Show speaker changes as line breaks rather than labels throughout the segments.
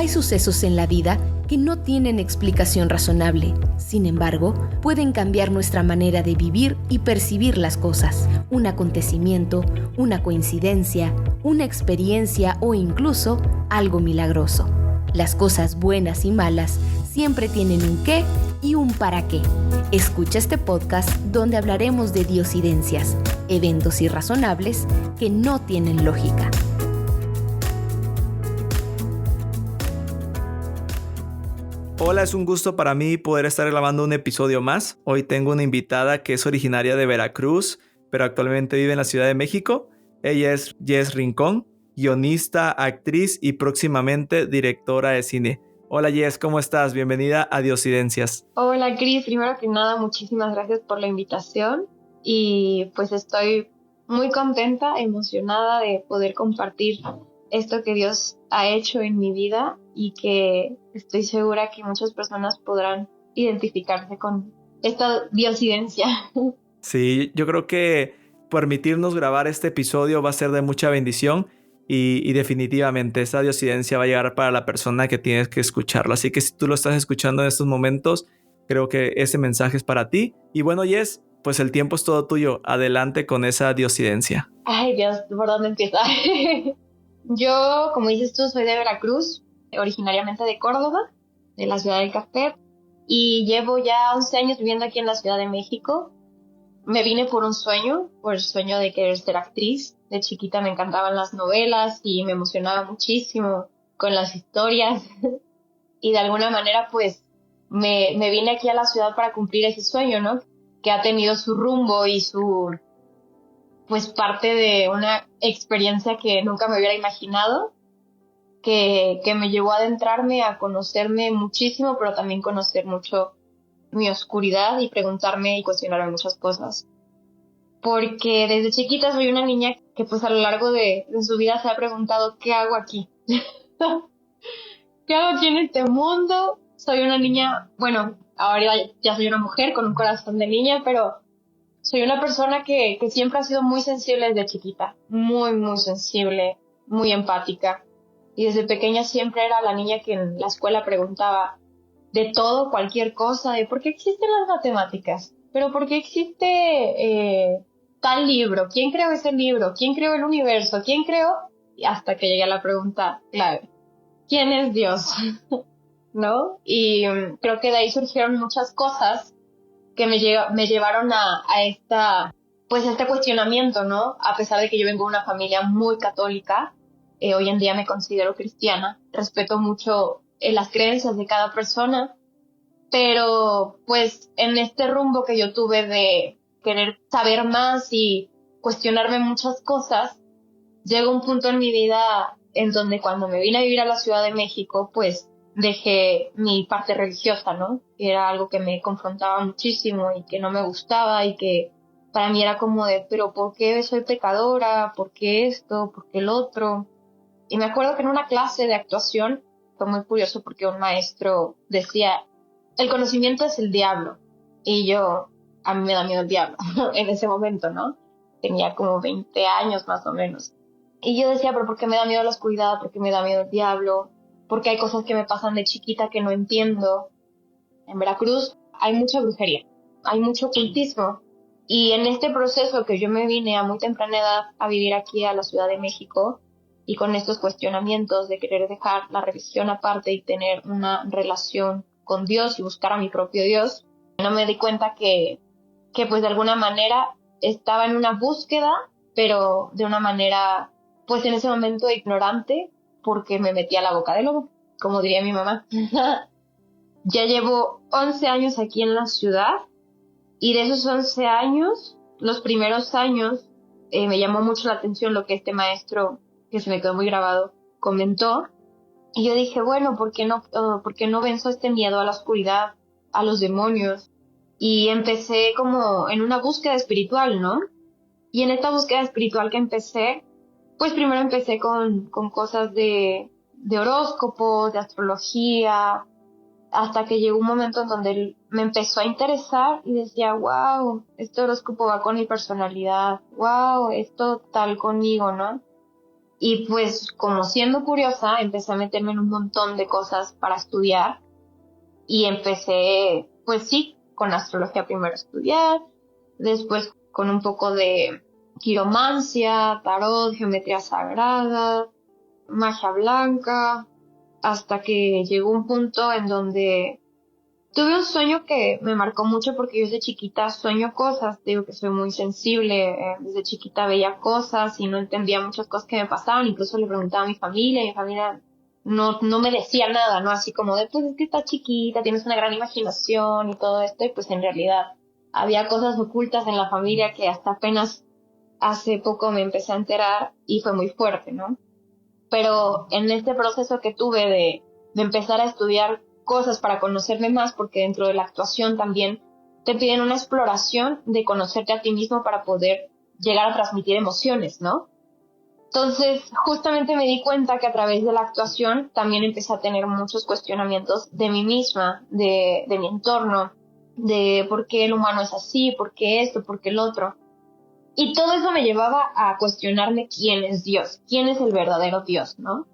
Hay sucesos en la vida que no tienen explicación razonable. Sin embargo, pueden cambiar nuestra manera de vivir y percibir las cosas. Un acontecimiento, una coincidencia, una experiencia o incluso algo milagroso. Las cosas buenas y malas siempre tienen un qué y un para qué. Escucha este podcast donde hablaremos de diosidencias, eventos irrazonables que no tienen lógica.
Hola, es un gusto para mí poder estar grabando un episodio más. Hoy tengo una invitada que es originaria de Veracruz, pero actualmente vive en la Ciudad de México. Ella es Jess Rincón, guionista, actriz y próximamente directora de cine. Hola Jess, ¿cómo estás? Bienvenida a Diosidencias.
Hola Cris, primero que nada muchísimas gracias por la invitación y pues estoy muy contenta, emocionada de poder compartir esto que Dios ha hecho en mi vida y que estoy segura que muchas personas podrán identificarse con esta diosidencia.
Sí, yo creo que permitirnos grabar este episodio va a ser de mucha bendición y definitivamente esta diosidencia va a llegar para la persona que tienes que escucharlo. Así que si tú lo estás escuchando en estos momentos, creo que ese mensaje es para ti. Y bueno, Jess, pues el tiempo es todo tuyo. Adelante con esa diosidencia.
Ay Dios, ¿por dónde empieza? Yo, como dices tú, soy de Veracruz, originariamente de Córdoba, de la ciudad del café, y llevo ya 11 años viviendo aquí en la Ciudad de México. Me vine por el sueño de querer ser actriz. De chiquita me encantaban las novelas y me emocionaba muchísimo con las historias. Y de alguna manera, pues, me vine aquí a la ciudad para cumplir ese sueño, ¿no? Que ha tenido su rumbo y pues, parte de una experiencia que nunca me hubiera imaginado, que me llevó a adentrarme, a conocerme muchísimo, pero también conocer mucho mi oscuridad y preguntarme y cuestionarme muchas cosas. Porque desde chiquita soy una niña que pues a lo largo de su vida se ha preguntado ¿qué hago aquí? ¿Qué hago aquí en este mundo? Soy una niña, bueno, ahora ya soy una mujer con un corazón de niña, pero soy una persona que siempre ha sido muy sensible desde chiquita, muy, muy sensible, muy empática. Y desde pequeña siempre era la niña que en la escuela preguntaba de todo, cualquier cosa, de por qué existen las matemáticas, pero por qué existe tal libro, quién creó ese libro, quién creó el universo, quién creó, y hasta que llegué a la pregunta clave, ¿quién es Dios? ¿No? Y creo que de ahí surgieron muchas cosas que me llevaron a este cuestionamiento, ¿no? A pesar de que yo vengo de una familia muy católica, hoy en día me considero cristiana, respeto mucho las creencias de cada persona, pero pues en este rumbo que yo tuve de querer saber más y cuestionarme muchas cosas, llegó un punto en mi vida en donde cuando me vine a vivir a la Ciudad de México, pues dejé mi parte religiosa, ¿no? Que era algo que me confrontaba muchísimo y que no me gustaba y que para mí era como de, pero ¿por qué soy pecadora? ¿Por qué esto? ¿Por qué el otro? Y me acuerdo que en una clase de actuación fue muy curioso porque un maestro decía, el conocimiento es el diablo. Y a mí me da miedo el diablo en ese momento, ¿no? Tenía como 20 años más o menos. Y yo decía, pero ¿por qué me da miedo la oscuridad? ¿Por qué me da miedo el diablo? Porque hay cosas que me pasan de chiquita que no entiendo. En Veracruz hay mucha brujería, hay mucho ocultismo. Y en este proceso que yo me vine a muy temprana edad a vivir aquí a la Ciudad de México, y con estos cuestionamientos de querer dejar la religión aparte y tener una relación con Dios y buscar a mi propio Dios, no me di cuenta que pues de alguna manera estaba en una búsqueda, pero de una manera pues en ese momento ignorante, porque me metí a la boca del lobo, como diría mi mamá. Ya llevo 11 años aquí en la ciudad y de esos 11 años, los primeros años, me llamó mucho la atención lo que este maestro, que se me quedó muy grabado, comentó. Y yo dije, bueno, ¿por qué no venzo este miedo a la oscuridad, a los demonios? Y empecé como en una búsqueda espiritual, ¿no? Y en esta búsqueda espiritual que empecé, pues primero empecé con cosas de horóscopos, de astrología, hasta que llegó un momento en donde me empezó a interesar y decía, wow, este horóscopo va con mi personalidad, wow, esto tal conmigo, ¿no? Y pues como siendo curiosa, empecé a meterme en un montón de cosas para estudiar y empecé, pues sí, con astrología primero a estudiar, después con un poco de quiromancia, tarot, geometría sagrada, magia blanca, hasta que llegó un punto en donde tuve un sueño que me marcó mucho porque yo desde chiquita sueño cosas, digo que soy muy sensible, desde chiquita veía cosas y no entendía muchas cosas que me pasaban, incluso le preguntaba a mi familia no me decía nada, ¿no? Así como de, pues es que estás chiquita, tienes una gran imaginación y todo esto, y pues en realidad había cosas ocultas en la familia que hasta apenas hace poco me empecé a enterar y fue muy fuerte, ¿no? Pero en este proceso que tuve de empezar a estudiar cosas para conocerme más, porque dentro de la actuación también te piden una exploración de conocerte a ti mismo para poder llegar a transmitir emociones, ¿no? Entonces, justamente me di cuenta que a través de la actuación también empecé a tener muchos cuestionamientos de mí misma, de mi entorno, de por qué el humano es así, por qué esto, por qué el otro. Y todo eso me llevaba a cuestionarme quién es Dios, quién es el verdadero Dios, ¿no?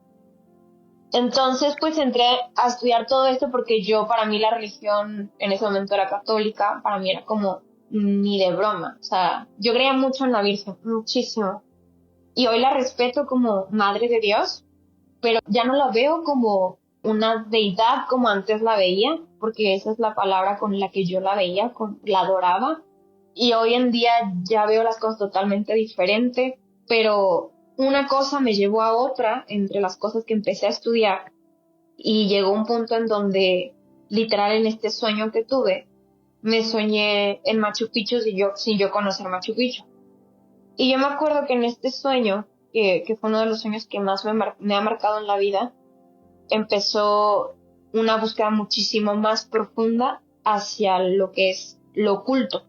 Entonces, pues entré a estudiar todo esto porque para mí la religión en ese momento era católica, para mí era como ni de broma. O sea, yo creía mucho en la Virgen, muchísimo. Y hoy la respeto como madre de Dios, pero ya no la veo como una deidad como antes la veía, porque esa es la palabra con la que yo la veía, la adoraba. Y hoy en día ya veo las cosas totalmente diferente, pero una cosa me llevó a otra entre las cosas que empecé a estudiar y llegó un punto en donde, literal en este sueño que tuve, me soñé en Machu Picchu sin yo conocer Machu Picchu. Y yo me acuerdo que en este sueño, que fue uno de los sueños que más me ha marcado en la vida, empezó una búsqueda muchísimo más profunda hacia lo que es lo oculto,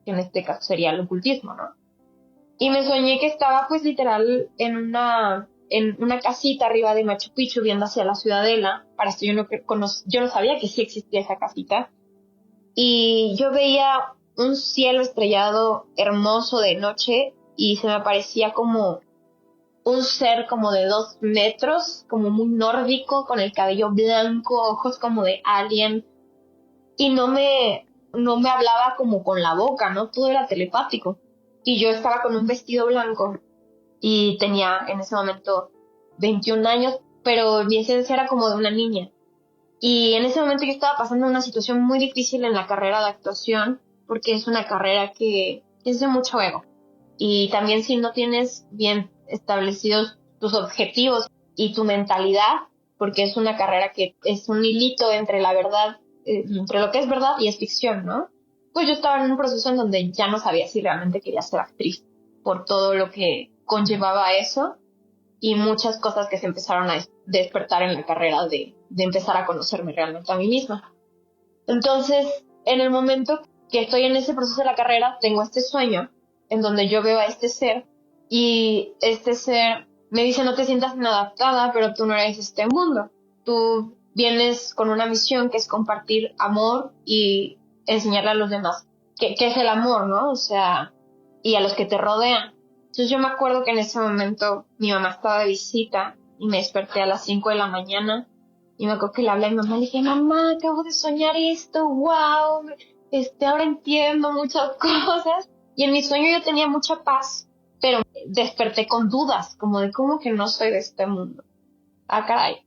que en este caso sería el ocultismo, ¿no? Y me soñé que estaba pues literal en una casita arriba de Machu Picchu viendo hacia la ciudadela. Para esto yo no sabía que sí existía esa casita. Y yo veía un cielo estrellado hermoso de noche y se me aparecía como un ser como de 2 metros, como muy nórdico, con el cabello blanco, ojos como de alien. Y no me hablaba como con la boca, ¿no? Todo era telepático. Y yo estaba con un vestido blanco y tenía en ese momento 21 años, pero mi esencia era como de una niña. Y en ese momento yo estaba pasando una situación muy difícil en la carrera de actuación, porque es una carrera que es de mucho ego. Y también si no tienes bien establecidos tus objetivos y tu mentalidad, porque es una carrera que es un hilito entre la verdad, entre lo que es verdad y es ficción, ¿no? Pues yo estaba en un proceso en donde ya no sabía si realmente quería ser actriz, por todo lo que conllevaba eso y muchas cosas que se empezaron a despertar en la carrera de empezar a conocerme realmente a mí misma. Entonces, en el momento que estoy en ese proceso de la carrera, tengo este sueño en donde yo veo a este ser y este ser me dice: no te sientas inadaptada, pero tú no eres este mundo. Tú vienes con una misión que es compartir amor y enseñarle a los demás qué es el amor, ¿no? O sea, y a los que te rodean. Entonces yo me acuerdo que en ese momento mi mamá estaba de visita y me desperté a las 5 de la mañana y me acuerdo que le hablé a mi mamá y le dije: mamá, acabo de soñar esto, wow, ahora entiendo muchas cosas. Y en mi sueño yo tenía mucha paz, pero desperté con dudas, como de cómo que no soy de este mundo. Ah, caray.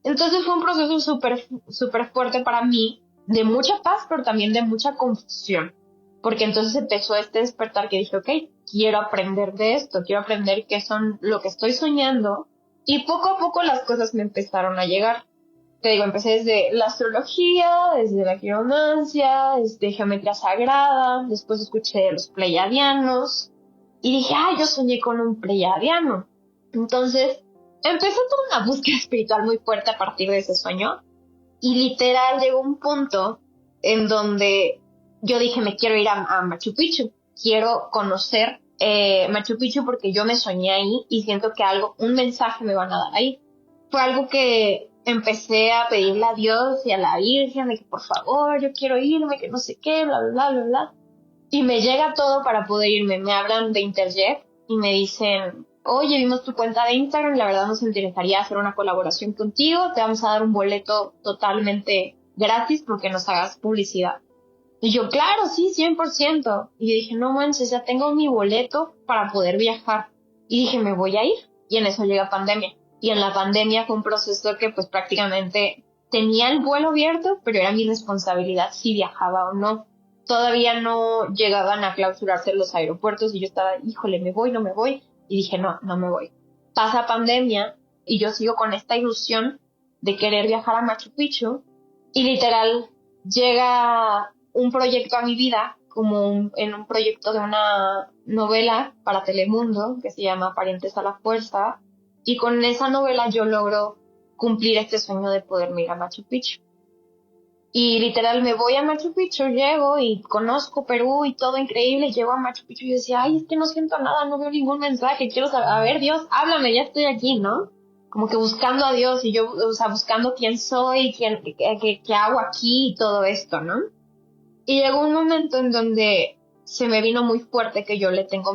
Entonces fue un proceso súper fuerte para mí, de mucha paz, pero también de mucha confusión. Porque entonces empezó este despertar que dije: ok, quiero aprender de esto, quiero aprender qué son lo que estoy soñando. Y poco a poco las cosas me empezaron a llegar. Te digo, empecé desde la astrología, desde la quiromancia, desde geometría sagrada, después escuché de los pleiadianos y dije: yo soñé con un pleiadiano. Entonces empezó toda una búsqueda espiritual muy fuerte a partir de ese sueño y literal llegó un punto en donde yo dije: me quiero ir a Machu Picchu, quiero conocer Machu Picchu porque yo me soñé ahí y siento que un mensaje me van a dar ahí. Fue algo que empecé a pedirle a Dios y a la Virgen de que por favor, yo quiero irme, que no sé qué, bla, bla, bla. Y me llega todo para poder irme. Me hablan de Interjet y me dicen: oye, vimos tu cuenta de Instagram, la verdad nos interesaría hacer una colaboración contigo, te vamos a dar un boleto totalmente gratis porque nos hagas publicidad. Y yo, claro, sí, 100%. Y yo dije, no manches, ya tengo mi boleto para poder viajar. Y dije, me voy a ir. Y en eso llega pandemia. Y en la pandemia fue un proceso que pues prácticamente tenía el vuelo abierto, pero era mi responsabilidad si viajaba o no. Todavía no llegaban a clausurarse los aeropuertos y yo estaba, híjole, ¿me voy, no me voy? Y dije, no, no me voy. Pasa pandemia y yo sigo con esta ilusión de querer viajar a Machu Picchu y literal llega un proyecto a mi vida, como en un proyecto de una novela para Telemundo que se llama Parientes a la Fuerza, y con esa novela yo logro cumplir este sueño de poderme ir a Machu Picchu. Y literal me voy a Machu Picchu, llego y conozco Perú y todo increíble, llego a Machu Picchu y decía, ay, es que no siento nada, no veo ningún mensaje, quiero saber, a ver, Dios, háblame, ya estoy aquí, ¿no? Como que buscando a Dios y yo, o sea, buscando quién soy, qué hago aquí y todo esto, ¿no? Y llegó un momento en donde se me vino muy fuerte que yo le tenía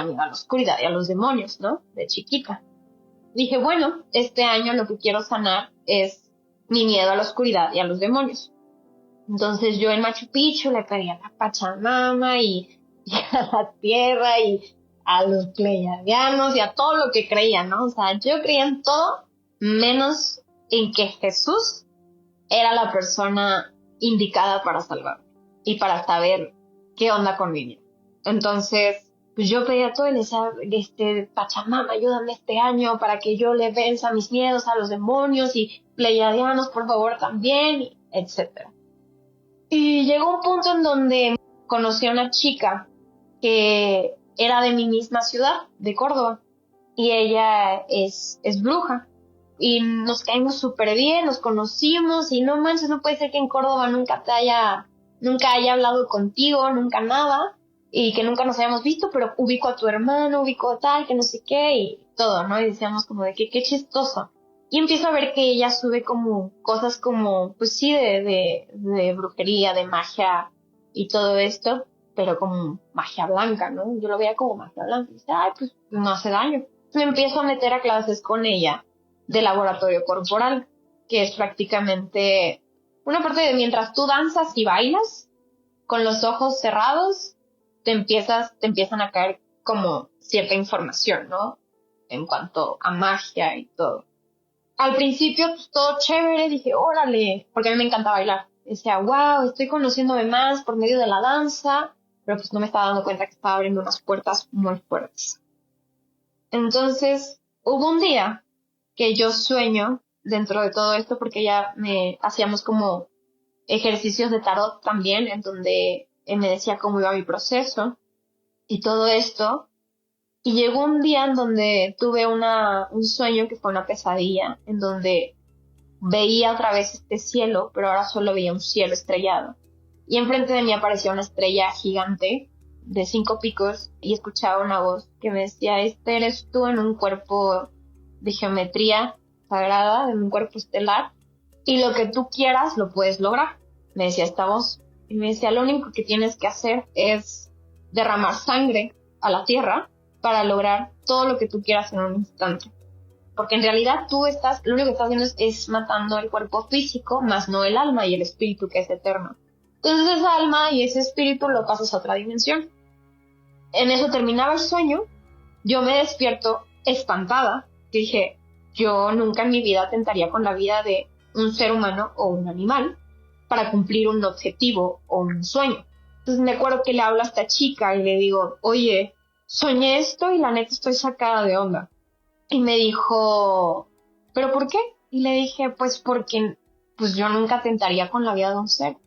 miedo a la oscuridad y a los demonios, ¿no? De chiquita. Dije, bueno, este año lo que quiero sanar es mi miedo a la oscuridad y a los demonios. Entonces yo en Machu Picchu le pedí a la Pachamama y a la tierra y a los pleiadianos y a todo lo que creía, ¿no? O sea, yo creía en todo menos en que Jesús era la persona indicada para salvarme y para saber qué onda con mi vida. Entonces, pues yo pedía todo y le decía, Pachamama, ayúdame este año para que yo le venza mis miedos a los demonios y pleiadianos, por favor, también, etc. Y llegó un punto en donde conocí a una chica que era de mi misma ciudad, de Córdoba, y ella es bruja. Y nos caímos súper bien, nos conocimos, y no manches, no puede ser que en Córdoba nunca haya hablado contigo, nunca nada, y que nunca nos hayamos visto, pero ubico a tu hermano, ubico tal, que no sé qué, y todo, ¿no? Y decíamos como de que qué chistoso. Y empiezo a ver que ella sube como cosas como, pues sí, de brujería, de magia y todo esto, pero como magia blanca, ¿no? Yo lo veía como magia blanca, y dice, ay, pues no hace daño. Me empiezo a meter a clases con ella de laboratorio corporal, que es prácticamente una parte de mientras tú danzas y bailas, con los ojos cerrados, te empiezan a caer como cierta información, ¿no? En cuanto a magia y todo. Al principio, pues todo chévere, dije, órale, porque a mí me encanta bailar. Decía, wow, estoy conociéndome más por medio de la danza, pero pues no me estaba dando cuenta que estaba abriendo unas puertas muy fuertes. Entonces, hubo un día que yo sueño dentro de todo esto, porque ya hacíamos como ejercicios de tarot también, en donde me decía cómo iba mi proceso y todo esto. Y llegó un día en donde tuve un sueño que fue una pesadilla, en donde veía otra vez este cielo, pero ahora solo veía un cielo estrellado. Y enfrente de mí aparecía una estrella gigante de 5 picos y escuchaba una voz que me decía, este eres tú en un cuerpo de geometría sagrada, en un cuerpo estelar, y lo que tú quieras lo puedes lograr, me decía esta voz. Y me decía, lo único que tienes que hacer es derramar sangre a la tierra para lograr todo lo que tú quieras en un instante. Porque en realidad lo único que estás haciendo es matando el cuerpo físico, más no el alma y el espíritu, que es eterno. Entonces esa alma y ese espíritu lo pasas a otra dimensión. En eso terminaba el sueño, yo me despierto espantada, que dije, yo nunca en mi vida atentaría con la vida de un ser humano o un animal para cumplir un objetivo o un sueño. Entonces me acuerdo que le hablo a esta chica y le digo, oye, soñé esto y la neta estoy sacada de onda. Y me dijo, ¿pero por qué? Y le dije, pues porque pues yo nunca atentaría con la vida de un ser.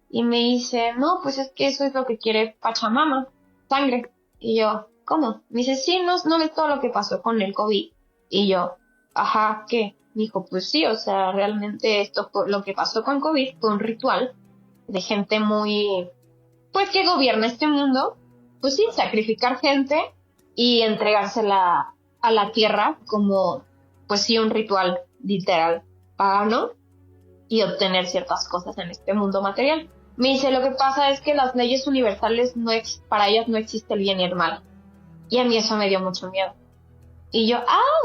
Y me dice, no, pues es que eso es lo que quiere Pachamama, sangre. Y yo, ¿cómo? Me dice, sí, no ves todo lo que pasó con el COVID. Y yo, ajá, ¿qué? Me dijo, pues sí, o sea, realmente lo que pasó con COVID fue un ritual de gente muy, pues que gobierna este mundo. Pues sí, sacrificar gente y entregársela a la tierra como, pues sí, un ritual literal pagano y obtener ciertas cosas en este mundo material. Me dice, lo que pasa es que las leyes universales para ellas no existe el bien y el mal. Y a mí eso me dio mucho miedo. Y yo,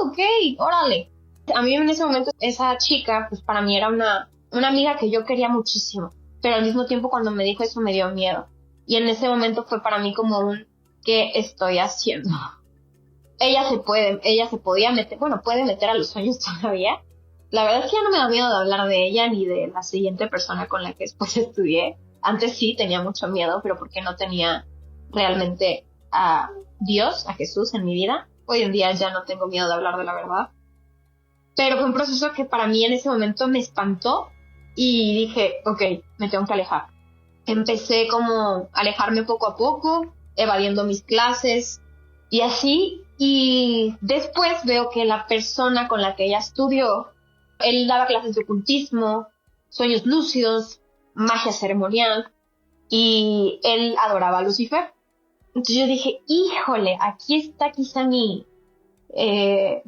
ok, órale. A mí en ese momento esa chica, pues para mí era una amiga que yo quería muchísimo, pero al mismo tiempo cuando me dijo eso me dio miedo. Y en ese momento fue para mí como ¿qué estoy haciendo? Ella se podía meter, bueno, puede meter a los sueños todavía. La verdad es que ya no me da miedo de hablar de ella ni de la siguiente persona con la que después estudié. Antes sí tenía mucho miedo, pero porque no tenía realmente a Dios, a Jesús en mi vida. Hoy en día ya no tengo miedo de hablar de la verdad. Pero fue un proceso que para mí en ese momento me espantó y dije, ok, me tengo que alejar. Empecé como a alejarme poco a poco, evadiendo mis clases y así. Y después veo que la persona con la que ella estudió, él daba clases de ocultismo, sueños lúcidos, magia ceremonial, y él adoraba a Lucifer. Entonces yo dije, híjole, aquí está quizá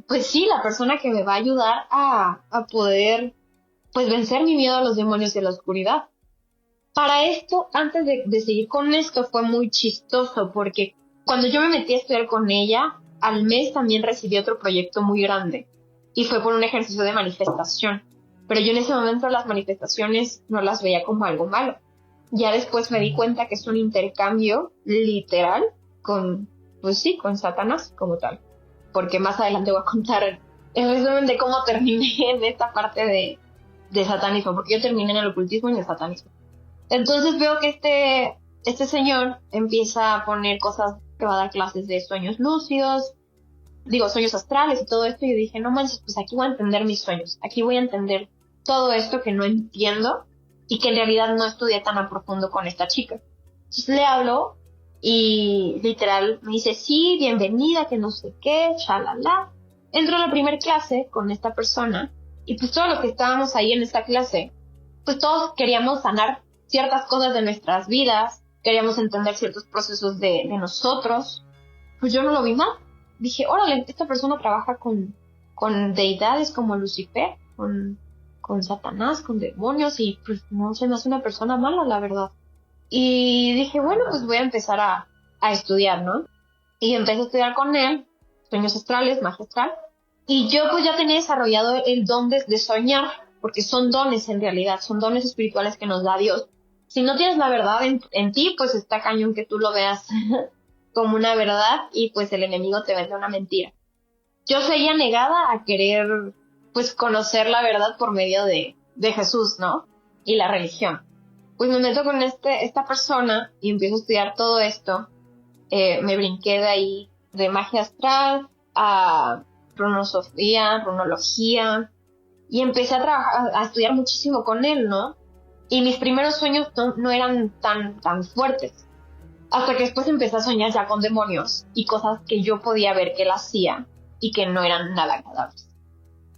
pues sí, la persona que me va a ayudar a poder, pues, vencer mi miedo a los demonios y a la oscuridad. Para esto, antes de seguir con esto, fue muy chistoso, porque cuando yo me metí a estudiar con ella, al mes también recibí otro proyecto muy grande, y fue por un ejercicio de manifestación. Pero yo en ese momento las manifestaciones no las veía como algo malo. Ya después me di cuenta que es un intercambio literal con Satanás como tal. Porque más adelante voy a contar el resumen de cómo terminé en esta parte de satanismo, porque yo terminé en el ocultismo y en el satanismo. Entonces veo que este señor empieza a poner cosas, que va a dar clases de sueños lúcidos, sueños astrales y todo esto, y yo dije, no manches, pues aquí voy a entender mis sueños, aquí voy a entender todo esto que no entiendo y que en realidad no estudié tan a profundo con esta chica. Entonces le hablo y literal me dice, sí, bienvenida, que no sé qué, shalala. Entro a la primera clase con esta persona y pues todos los que estábamos ahí en esta clase, pues todos queríamos sanar ciertas cosas de nuestras vidas, queríamos entender ciertos procesos de nosotros. Pues yo no lo vi mal. Dije, órale, esta persona trabaja con deidades como Lucifer, con Satanás, con demonios, y pues no se me hace una persona mala, la verdad. Y dije, bueno, pues voy a empezar a estudiar, ¿no? Y empecé a estudiar con él, sueños astrales, magia astral. Y yo pues ya tenía desarrollado el don de soñar, porque son dones en realidad, son dones espirituales que nos da Dios. Si no tienes la verdad en ti, pues está cañón que tú lo veas como una verdad y pues el enemigo te vende una mentira. Yo seguía negada a querer pues conocer la verdad por medio de Jesús, ¿no? Y la religión. Pues me meto con esta persona y empiezo a estudiar todo esto. Me brinqué de ahí de magia astral a runosofía, runología, y empecé a estudiar muchísimo con él, ¿no? Y mis primeros sueños no eran tan fuertes. Hasta que después empecé a soñar ya con demonios y cosas que yo podía ver que él hacía y que no eran nada agradables.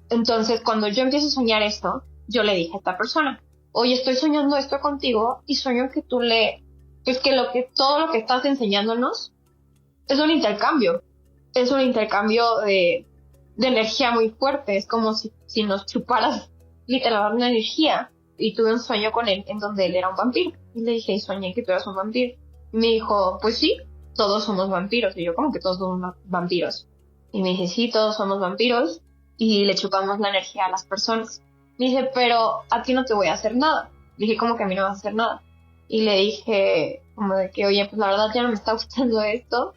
Entonces, cuando yo empiezo a soñar esto, yo le dije a esta persona, oye, estoy soñando esto contigo y sueño que todo lo que estás enseñándonos es un intercambio. Es un intercambio de energía muy fuerte. Es como si nos chuparas literal una energía. Y tuve un sueño con él en donde él era un vampiro. Y le dije, y soñé que tú eras un vampiro. Y me dijo, pues sí, todos somos vampiros. Y yo, ¿cómo que todos somos vampiros? Y me dice, sí, todos somos vampiros y le chupamos la energía a las personas. Me dice, pero a ti no te voy a hacer nada. Le dije, ¿cómo que a mí no vas a hacer nada? Y le dije, como de que, oye, pues la verdad ya no me está gustando esto.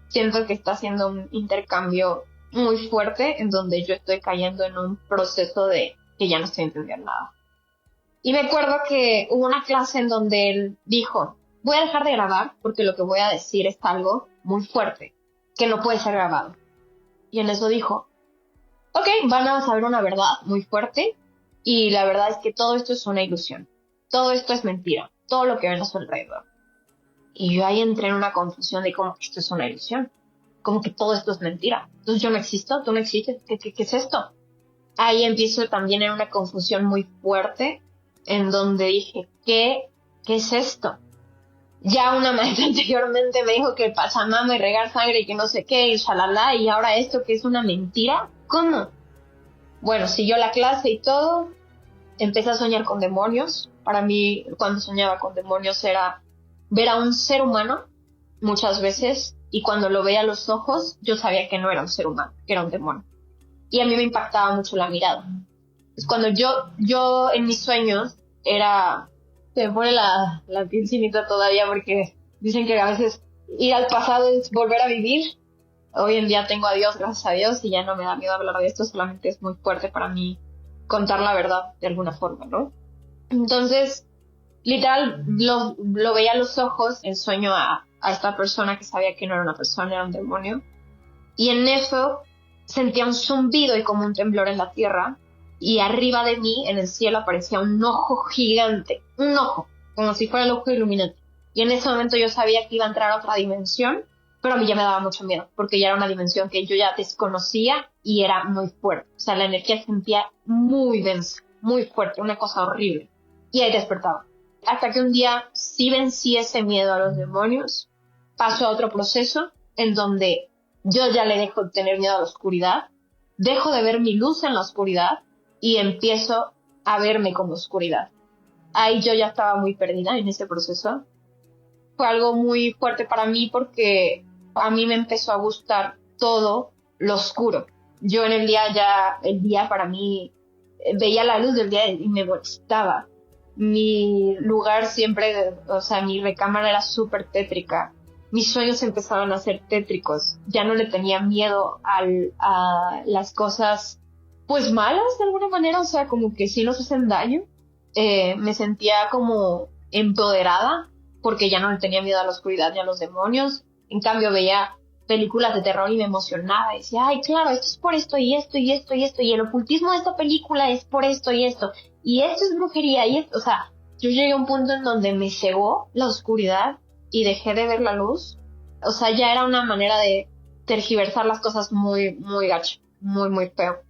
Siento que está haciendo un intercambio muy fuerte en donde yo estoy cayendo en un proceso de que ya no estoy entendiendo nada. Y me acuerdo que hubo una clase en donde él dijo, voy a dejar de grabar porque lo que voy a decir es algo muy fuerte, que no puede ser grabado. Y en eso dijo, ok, van a saber una verdad muy fuerte y la verdad es que todo esto es una ilusión. Todo esto es mentira. Todo lo que ven a su alrededor. Y yo ahí entré en una confusión de cómo que esto es una ilusión. Cómo que todo esto es mentira. Entonces yo no existo, tú no existes. ¿Qué es esto? Ahí empiezo también en una confusión muy fuerte en donde dije, ¿qué es esto? Ya una maestra anteriormente me dijo que Pachamama y regar sangre y que no sé qué y shalala, y ahora esto que es una mentira. ¿Cómo? Bueno, siguió la clase y todo. Empecé a soñar con demonios. Para mí, cuando soñaba con demonios era ver a un ser humano muchas veces y cuando lo veía a los ojos, yo sabía que no era un ser humano, que era un demonio. Y a mí me impactaba mucho la mirada. Es cuando yo en mis sueños era... Se me pone la piel chinita todavía porque dicen que a veces ir al pasado es volver a vivir. Hoy en día tengo a Dios, gracias a Dios, y ya no me da miedo hablar de esto, solamente es muy fuerte para mí contar la verdad de alguna forma, ¿no? Entonces, literal, lo veía a los ojos en sueño a esta persona que sabía que no era una persona, era un demonio. Y en eso sentía un zumbido y como un temblor en la tierra. Y arriba de mí, en el cielo, aparecía un ojo gigante. Un ojo, como si fuera el ojo iluminante. Y en ese momento yo sabía que iba a entrar a otra dimensión, pero a mí ya me daba mucho miedo, porque ya era una dimensión que yo ya desconocía y era muy fuerte. O sea, la energía se sentía muy densa, muy fuerte, una cosa horrible. Y ahí despertaba. Hasta que un día sí vencí ese miedo a los demonios, paso a otro proceso en donde yo ya le dejo de tener miedo a la oscuridad, dejo de ver mi luz en la oscuridad y empiezo a verme como oscuridad. Ahí yo ya estaba muy perdida en ese proceso. Fue algo muy fuerte para mí porque a mí me empezó a gustar todo lo oscuro. Yo en el día para mí, veía la luz del día y me molestaba. Mi lugar siempre, o sea, mi recámara era súper tétrica. Mis sueños empezaban a ser tétricos. Ya no le tenía miedo a las cosas, pues malas de alguna manera, o sea, como que sí nos hacen daño. Me sentía como empoderada porque ya no le tenía miedo a la oscuridad ni a los demonios. En cambio veía películas de terror y me emocionaba. Decía, ay, claro, esto es por esto y esto y esto y esto. Y el ocultismo de esta película es por esto y esto. Y esto es brujería y esto. O sea, yo llegué a un punto en donde me cegó la oscuridad y dejé de ver la luz. O sea, ya era una manera de tergiversar las cosas muy, muy gacho. Muy, muy feo.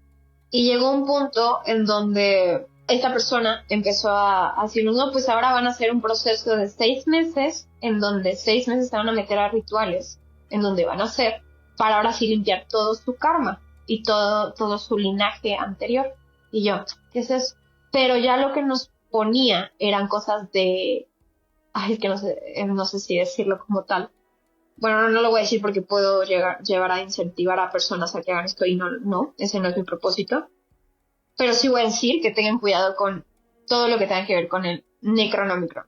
Y llegó un punto en donde esta persona empezó a decirnos, no, pues ahora van a hacer un proceso de 6 meses, en donde 6 meses se van a meter a rituales, en donde van a hacer, para ahora sí limpiar todo su karma y todo su linaje anterior. Y yo, ¿qué es eso? Pero ya lo que nos ponía eran cosas de... Ay, es que no sé si decirlo como tal. Bueno, no lo voy a decir porque puedo llevar a incentivar a personas a que hagan esto y no, ese no es mi propósito. Pero sí voy a decir que tengan cuidado con todo lo que tenga que ver con el Necronomicron.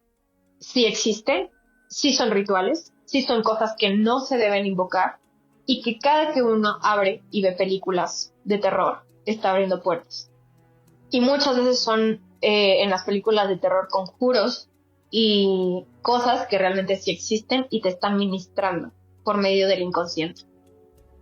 Sí existen, sí son rituales, sí son cosas que no se deben invocar y que cada que uno abre y ve películas de terror está abriendo puertas. Y muchas veces son en las películas de terror conjuros y cosas que realmente sí existen y te están ministrando por medio del inconsciente.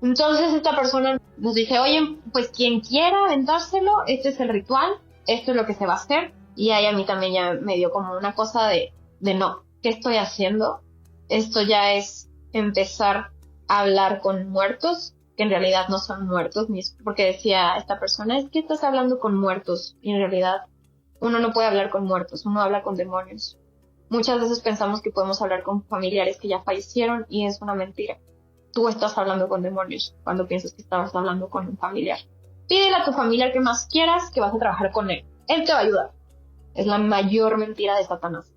Entonces esta persona nos dice, oye, pues quien quiera aventárselo, este es el ritual, esto es lo que se va a hacer. Y ahí a mí también ya me dio como una cosa de no, ¿qué estoy haciendo? Esto ya es empezar a hablar con muertos, que en realidad no son muertos, porque decía esta persona, es que estás hablando con muertos, y en realidad uno no puede hablar con muertos, uno habla con demonios. Muchas veces pensamos que podemos hablar con familiares que ya fallecieron y es una mentira. Tú estás hablando con demonios cuando piensas que estabas hablando con un familiar. Pídele a tu familiar que más quieras que vas a trabajar con él. Él te va a ayudar. Es la mayor mentira de Satanás.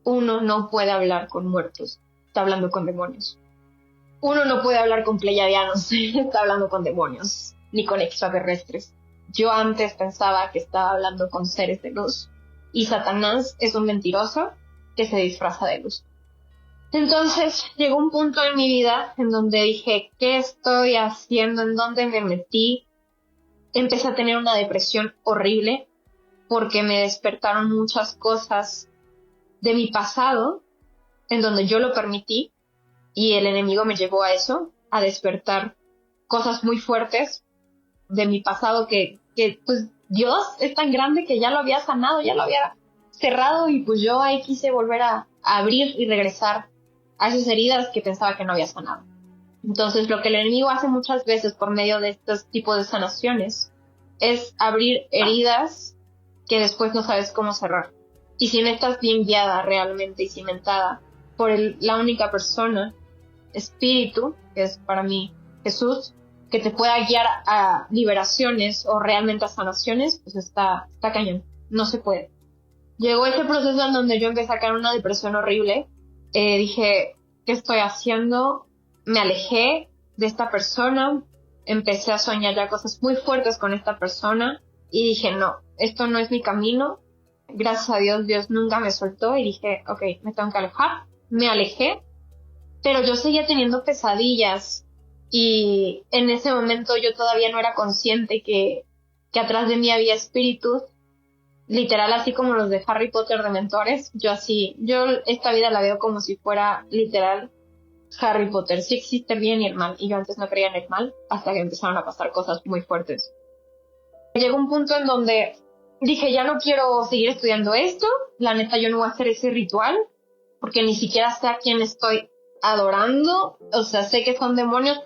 Uno no puede hablar con muertos. Está hablando con demonios. Uno no puede hablar con pleiadianos. Está hablando con demonios. Ni con extraterrestres. Yo antes pensaba que estaba hablando con seres de luz. Y Satanás es un mentiroso que se disfraza de luz. Entonces llegó un punto en mi vida en donde dije, ¿qué estoy haciendo? ¿En dónde me metí? Empecé a tener una depresión horrible porque me despertaron muchas cosas de mi pasado en donde yo lo permití y el enemigo me llevó a eso, a despertar cosas muy fuertes de mi pasado que pues Dios es tan grande que ya lo había sanado, ya lo había cerrado y pues yo ahí quise volver a abrir y regresar a esas heridas que pensaba que no había sanado. Entonces lo que el enemigo hace muchas veces por medio de estos tipos de sanaciones es abrir heridas que después no sabes cómo cerrar. Y si no estás bien guiada realmente y cimentada por la única persona, espíritu, que es para mí Jesús, que te pueda guiar a liberaciones o realmente a sanaciones, pues está cañón, no se puede. Llegó ese proceso en donde yo empecé a caer en una depresión horrible. Dije, ¿qué estoy haciendo? me alejé de esta persona, empecé a soñar ya cosas muy fuertes con esta persona y dije, no, esto no es mi camino. Gracias a Dios, Dios nunca me soltó y dije, ok, me tengo que alejar. Me alejé, pero yo seguía teniendo pesadillas y en ese momento yo todavía no era consciente que atrás de mí había espíritus, literal así como los de Harry Potter de mentores. Yo esta vida la veo como si fuera literal Harry Potter. Sí existe el bien y el mal, y yo antes no creía en el mal hasta que empezaron a pasar cosas muy fuertes. Llegó un punto en donde dije, ya no quiero seguir estudiando esto, la neta yo no voy a hacer ese ritual, porque ni siquiera sé a quién estoy adorando, o sea, sé que son demonios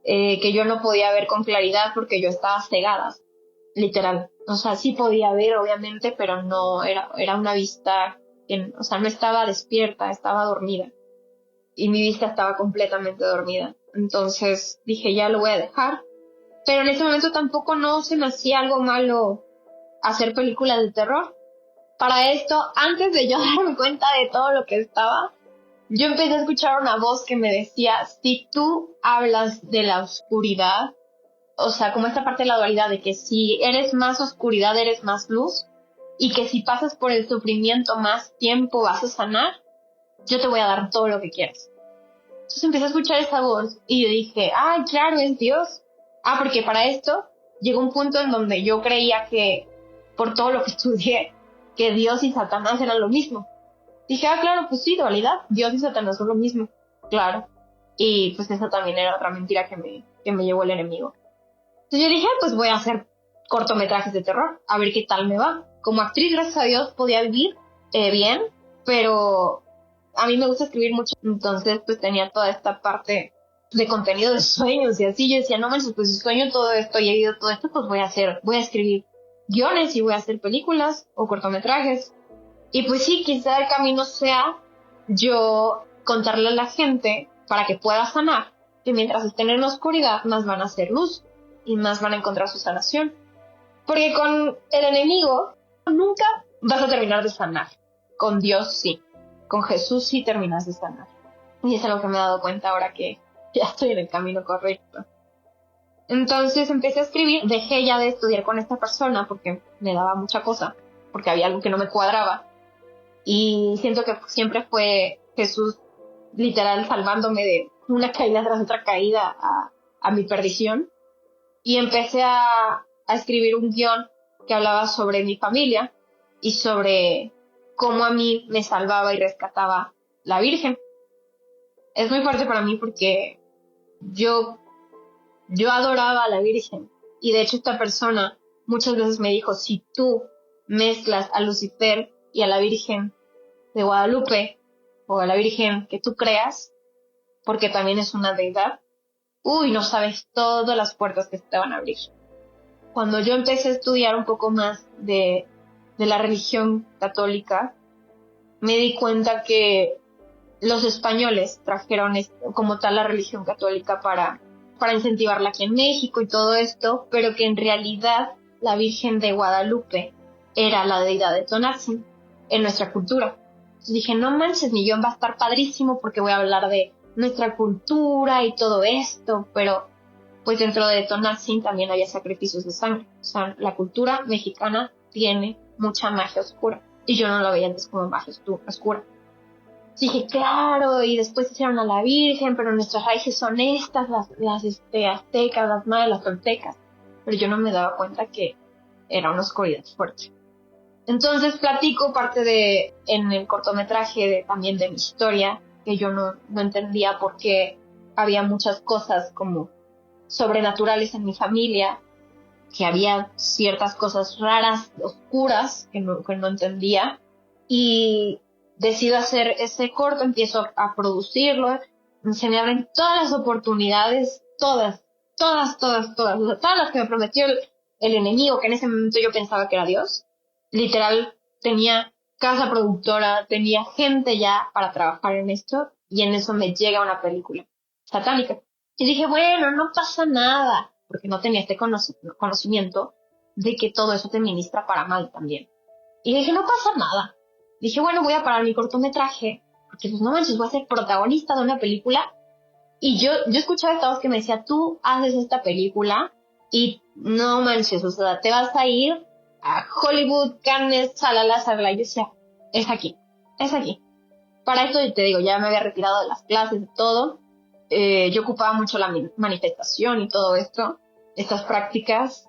que yo no podía ver con claridad porque yo estaba cegada, literal. O sea, sí podía ver, obviamente, pero no, era una vista, o sea, no estaba despierta, estaba dormida. Y mi vista estaba completamente dormida. Entonces dije, ya lo voy a dejar. Pero en ese momento tampoco no se me hacía algo malo hacer películas de terror. Para esto, antes de yo darme cuenta de todo lo que estaba, yo empecé a escuchar una voz que me decía, si tú hablas de la oscuridad, o sea, como esta parte de la dualidad de que si eres más oscuridad, eres más luz, y que si pasas por el sufrimiento más tiempo vas a sanar, yo te voy a dar todo lo que quieras. Entonces empecé a escuchar esa voz y yo dije, ay, claro, es Dios. Porque para esto llegó un punto en donde yo creía que, por todo lo que estudié, que Dios y Satanás eran lo mismo. Dije, claro, pues sí, dualidad, Dios y Satanás son lo mismo, claro. Y pues esa también era otra mentira que me llevó el enemigo. Entonces yo dije, pues voy a hacer cortometrajes de terror, a ver qué tal me va. Como actriz, gracias a Dios, podía vivir bien, pero a mí me gusta escribir mucho, entonces pues tenía toda esta parte de contenido de sueños y así. Yo decía, no manches, pues si sueño todo esto y he vivido todo esto, pues voy a escribir guiones y voy a hacer películas o cortometrajes. Y pues sí, quizá el camino sea yo contarle a la gente para que pueda sanar, que mientras estén en la oscuridad más van a hacer luz y más van a encontrar su sanación. Porque con el enemigo nunca vas a terminar de sanar. Con Dios sí. Con Jesús sí terminas de sanar. Y es algo que me he dado cuenta ahora que ya estoy en el camino correcto. Entonces empecé a escribir, dejé ya de estudiar con esta persona porque me daba mucha cosa, porque había algo que no me cuadraba. Y siento que siempre fue Jesús literal salvándome de una caída tras otra caída a mi perdición. Y empecé a escribir un guión que hablaba sobre mi familia y sobre cómo a mí me salvaba y rescataba la Virgen. Es muy fuerte para mí porque yo adoraba a la Virgen. Y de hecho esta persona muchas veces me dijo, si tú mezclas a Lucifer y a la Virgen de Guadalupe, o a la Virgen que tú creas, porque también es una deidad, no sabes todas las puertas que te van a abrir. Cuando yo empecé a estudiar un poco más de la religión católica, me di cuenta que los españoles trajeron como tal la religión católica para incentivarla aquí en México y todo esto, pero que en realidad la Virgen de Guadalupe era la deidad de Tonantzin en nuestra cultura. Entonces dije, no manches, mi guión va a estar padrísimo porque voy a hablar de nuestra cultura y todo esto, pero pues dentro de Tonantzin también había sacrificios de sangre. O sea, la cultura mexicana tiene mucha magia oscura y yo no lo veía antes como magia oscura. Dije, claro, y después hicieron a la Virgen, pero nuestras raíces son estas, las aztecas, las mayas, las toltecas. Pero yo no me daba cuenta que era una oscuridad fuerte. Entonces platico parte en el cortometraje también de mi historia, que yo no entendía por qué había muchas cosas como sobrenaturales en mi familia, que había ciertas cosas raras, oscuras, que no entendía. Y decido hacer ese corto, empiezo a producirlo, se me abren todas las oportunidades, todas, o sea, todas las que me prometió el enemigo, que en ese momento yo pensaba que era Dios. Literal, tenía casa productora, tenía gente ya para trabajar en esto, y en eso me llega una película satánica. Y dije, bueno, no pasa nada, porque no tenía este conocimiento de que todo eso te ministra para mal también. Y dije, no pasa nada. Dije, bueno, voy a parar mi cortometraje, porque pues no manches, voy a ser protagonista de una película Y yo escuchaba esta voz que me decía, tú haces esta película y no manches, o sea, te vas a ir a Hollywood, Cannes, salala, salala. Y yo decía, es aquí. Para esto, te digo, ya me había retirado de las clases, de todo. Yo ocupaba mucho la manifestación y todo esto, estas prácticas.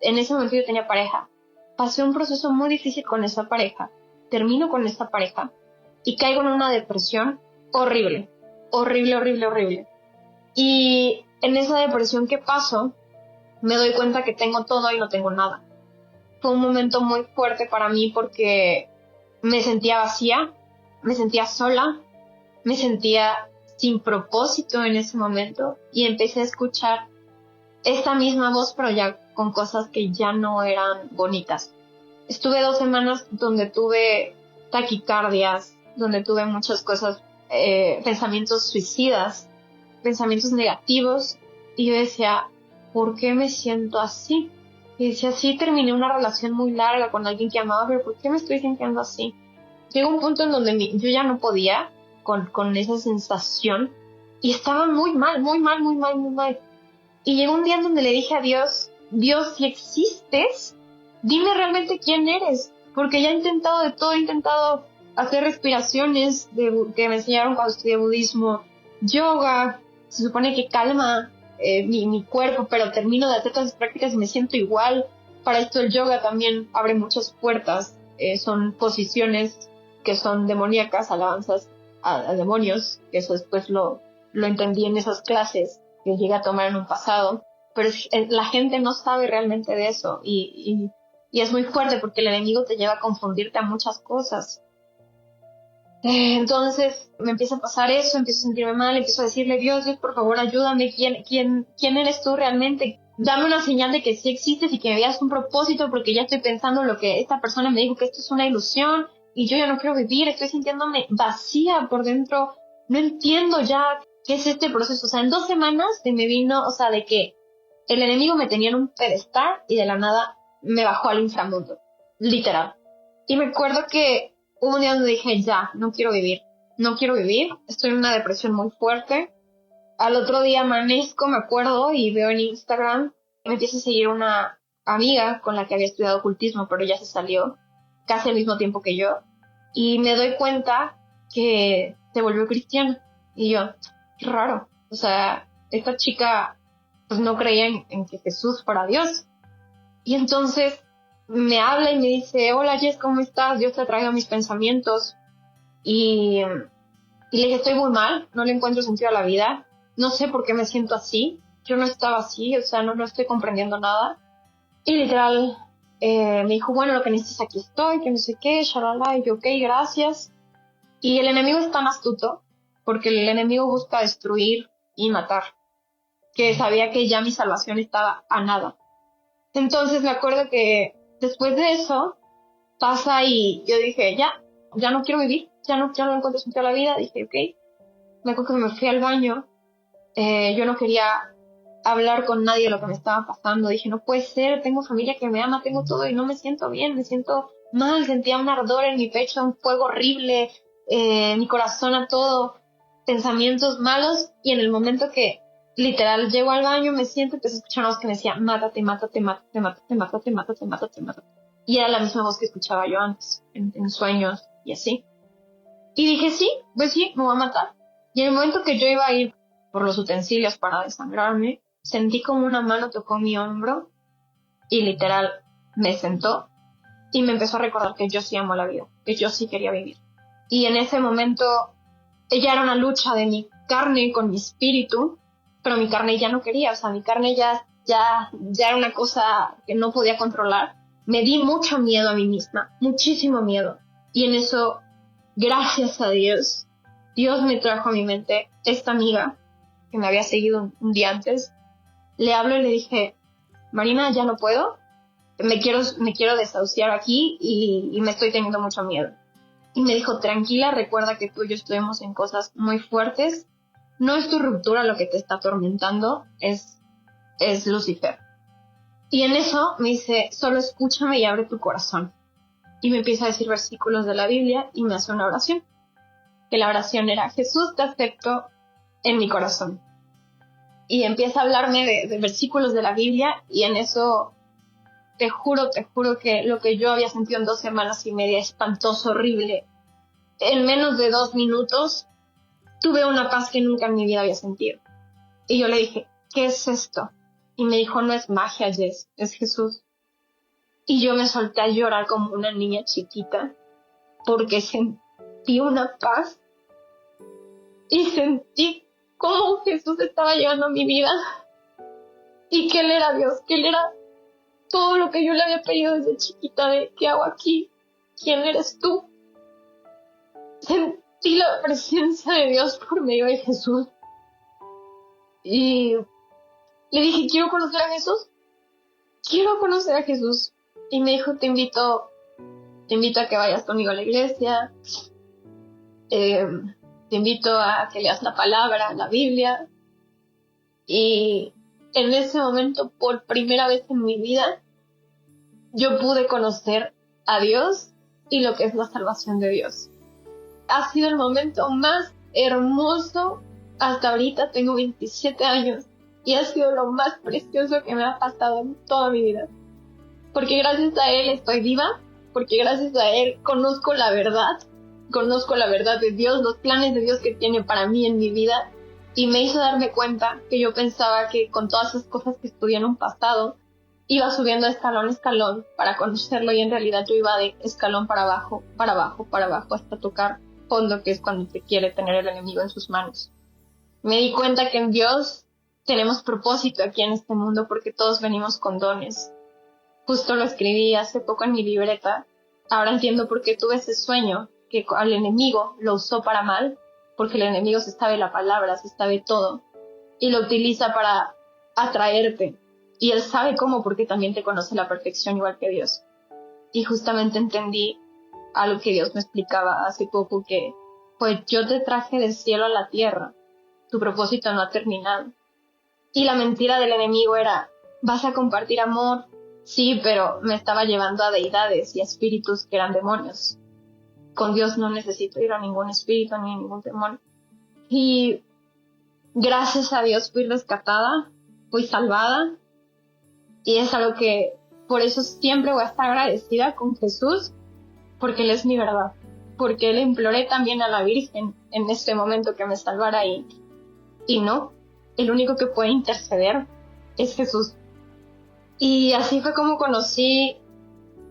En ese momento yo tenía pareja. Pasé un proceso muy difícil con esa pareja. Termino con esta pareja y caigo en una depresión horrible. Horrible. Y en esa depresión que paso, me doy cuenta que tengo todo y no tengo nada. Fue un momento muy fuerte para mí porque me sentía vacía, me sentía sola, me sentía sin propósito en ese momento y empecé a escuchar esta misma voz, pero ya con cosas que ya no eran bonitas. Estuve 2 semanas donde tuve taquicardias, donde tuve muchas cosas, pensamientos suicidas, pensamientos negativos, y yo decía, ¿por qué me siento así? Y decía, sí, terminé una relación muy larga con alguien que amaba, pero ¿por qué me estoy sintiendo así? Llegó un punto en donde yo ya no podía con esa sensación y estaba muy mal. Y llegó un día en donde le dije a Dios, si existes, dime realmente quién eres, porque ya he intentado de todo, he intentado hacer respiraciones que me enseñaron cuando estudié budismo, yoga, se supone que calma mi cuerpo, pero termino de hacer todas las prácticas y me siento igual. Para esto el yoga también abre muchas puertas, son posiciones que son demoníacas, alabanzas a demonios, que eso después lo entendí en esas clases que llegué a tomar en un pasado, pero la gente no sabe realmente de eso y es muy fuerte porque el enemigo te lleva a confundirte a muchas cosas. Entonces me empieza a pasar eso, empiezo a sentirme mal, empiezo a decirle, Dios, por favor, ayúdame, ¿quién eres tú realmente? Dame una señal de que sí existes y que me veas un propósito, porque ya estoy pensando lo que esta persona me dijo, que esto es una ilusión y yo ya no quiero vivir, estoy sintiéndome vacía por dentro, no entiendo ya qué es este proceso. O sea, en 2 semanas se me vino, o sea, de que el enemigo me tenía en un pedestal y de la nada me bajó al inframundo, literal. Y me acuerdo que hubo un día donde dije, ya, no quiero vivir, estoy en una depresión muy fuerte. Al otro día amanezco, me acuerdo, y veo en Instagram, me empieza a seguir una amiga con la que había estudiado ocultismo, pero ya se salió casi al mismo tiempo que yo, y me doy cuenta que se volvió cristiana. Y yo, qué raro, o sea, esta chica pues no creía en que Jesús fuera Dios. Y entonces me habla y me dice, hola Jess, ¿cómo estás? Dios te ha traído mis pensamientos. Y le dije, estoy muy mal, no le encuentro sentido a la vida, no sé por qué me siento así, yo no estaba así, o sea, no estoy comprendiendo nada. Y literal, me dijo, bueno, lo que necesitas aquí estoy, que no sé qué, shalala, y yo, ok, gracias. Y el enemigo es tan astuto, porque el enemigo busca destruir y matar, que sabía que ya mi salvación estaba a nada. Entonces me acuerdo que después de eso, pasa y yo dije, ya no quiero vivir, ya no encuentro sentido a la vida. Dije, ok. Me acuerdo que me fui al baño, yo no quería hablar con nadie de lo que me estaba pasando. Dije, no puede ser, tengo familia que me ama, tengo todo y no me siento bien, me siento mal, sentía un ardor en mi pecho, un fuego horrible, mi corazón a todo, pensamientos malos. Y en el momento que literal llego al baño, me siento, empecé a escuchar una voz que me decía, mátate. Y era la misma voz que escuchaba yo antes, en sueños y así. Y dije, sí, pues sí, me voy a matar. Y en el momento que yo iba a ir por los utensilios para desangrarme, sentí como una mano tocó mi hombro y literal me sentó y me empezó a recordar que yo sí amo la vida, que yo sí quería vivir. Y en ese momento, ella era una lucha de mi carne con mi espíritu, pero mi carne ya no quería, o sea, mi carne ya era una cosa que no podía controlar. Me di mucho miedo a mí misma, muchísimo miedo. Y en eso, gracias a Dios, Dios me trajo a mi mente esta amiga que me había seguido un día antes. Le hablo y le dije, Marina, ya no puedo, me quiero desahuciar aquí y me estoy teniendo mucho miedo. Y me dijo, tranquila, recuerda que tú y yo estuvimos en cosas muy fuertes, no es tu ruptura lo que te está atormentando, es Lucifer. Y en eso me dice, solo escúchame y abre tu corazón. Y me empieza a decir versículos de la Biblia y me hace una oración. Que la oración era, Jesús, te acepto en mi corazón. Y empieza a hablarme de versículos de la Biblia, y en eso te juro que lo que yo había sentido en 2 semanas y media, espantoso, horrible, en menos de 2 minutos tuve una paz que nunca en mi vida había sentido. Y yo le dije, ¿qué es esto? Y me dijo, no es magia, Jess, es Jesús. Y yo me solté a llorar como una niña chiquita, porque sentí una paz y sentí cómo Jesús estaba llegando a mi vida y que Él era Dios, que Él era todo lo que yo le había pedido desde chiquita, de ¿qué hago aquí? ¿Quién eres tú? Sentí la presencia de Dios por medio de Jesús. Y le dije, quiero conocer a Jesús. Quiero conocer a Jesús. Y me dijo, te invito a que vayas conmigo a la iglesia. Te invito a que leas la palabra, la Biblia. Y en ese momento, por primera vez en mi vida, yo pude conocer a Dios y lo que es la salvación de Dios. Ha sido el momento más hermoso hasta ahorita. Tengo 27 años y ha sido lo más precioso que me ha pasado en toda mi vida. Porque gracias a Él estoy viva, porque gracias a Él conozco la verdad de Dios, los planes de Dios que tiene para mí en mi vida, y me hizo darme cuenta que yo pensaba que con todas esas cosas que estudié en un pasado, iba subiendo escalón a escalón para conocerlo, y en realidad yo iba de escalón para abajo, hasta tocar fondo, que es cuando te quiere tener el enemigo en sus manos. Me di cuenta que en Dios tenemos propósito aquí en este mundo, porque todos venimos con dones. Justo lo escribí hace poco en mi libreta. Ahora entiendo por qué tuve ese sueño, que al enemigo lo usó para mal, porque el enemigo se sabe la palabra, se sabe todo, y lo utiliza para atraerte. Y él sabe cómo, porque también te conoce la perfección igual que Dios. Y justamente entendí algo que Dios me explicaba hace poco, que pues yo te traje del cielo a la tierra, tu propósito no ha terminado. Y la mentira del enemigo era, vas a compartir amor, sí, pero me estaba llevando a deidades y a espíritus que eran demonios. Con Dios no necesito ir a ningún espíritu ni a ningún demonio. Y gracias a Dios fui rescatada, fui salvada, y es algo que por eso siempre voy a estar agradecida con Jesús, porque Él es mi verdad, porque le imploré también a la Virgen en este momento que me salvara, y no, el único que puede interceder es Jesús. Y así fue como conocí